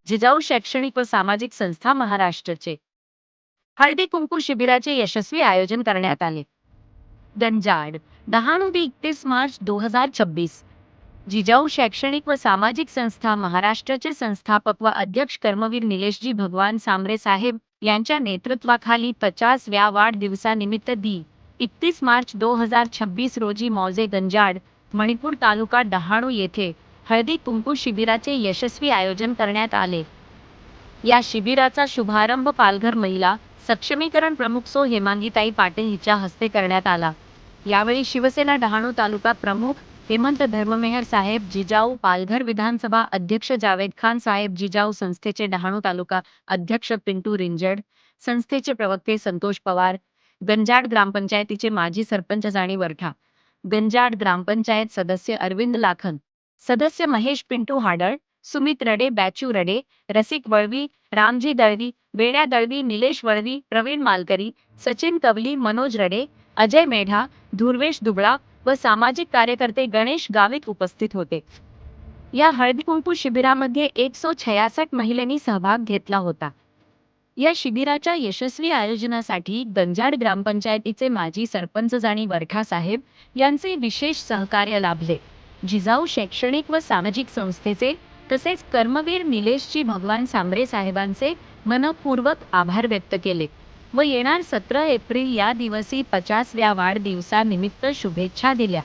जिजाऊ शैक्षणिक व सामाजिक संस्था महाराष्ट्रचे हळदी कुंकू शिबिराचे यशस्वी आयोजन करण्यात आले. गंजाड 10 ते 31 मार्च 2026. जिजाऊ शैक्षणिक व सामाजिक संस्था महाराष्ट्राचे संस्थापक व अध्यक्ष कर्मवीर निलेशजी भगवान सांबरे साहेब यांच्या नेतृत्वाखाली 50व्या वाढदिवसानिमित्त 31 मार्च 2026 रोजी मौजे गंजाड, मणिपूर तालुका डहाणू येथे हळदी कुंकू शिबिराचे यशस्वी आयोजन करण्यात आले. या शिबिराचा शुभारंभ पालघर महिला सक्षमीकरण प्रमुख सो हेमांगीताई पाटील हिच्या हस्ते करण्यात आला. यावेळी शिवसेना डहाणू तालुका प्रमुख हेमंत धर्ममेहर साहेब, जिजाऊ पालघर विधानसभा अध्यक्ष जावेद खान साहेब, जिजाऊ संस्थेचे डहाणू तालुका अध्यक्ष पिंटू रिंजड, संस्थेचे प्रवक्ते संतोष पवार, गंजाड ग्रामपंचायतीचे माजी सरपंच जाणी वरठा, गंजाड ग्रामपंचायत सदस्य अरविंद लाखन, सदस्य महेश पिंटू हाडळ, सुमित रडे, बॅचू रडे, रसिक वळवी, रामजी दळवी, वेड्या दळवी, निलेश वळवी, प्रवीण मालकरी, सचिन कवली, मनोज रडे, अजय मेढा, धुर्वेश दुबळा व सामाजिक कार्यकर्ते गणेश गावित उपस्थित होते. या हळदी कुंकू शिबिरामध्ये 166 महिलांनी सहभाग घेतला होता. या शिबिराच्या यशस्वी आयोजनासाठी गंजाड ग्रामपंचायतीचे माजी सरपंच जाणी वरठा साहेब यांचे विशेष सहकार्य लाभले. जिजाऊ शैक्षणिक व सामाजिक संस्थेचे तसेच कर्मवीर निलेशजी भगवान सांबरे साहेबांचे मनपूर्वक आभार व्यक्त केले व येणार 17 एप्रिल या दिवशी 50व्या वाढदिवसानिमित्त शुभेच्छा दिल्या.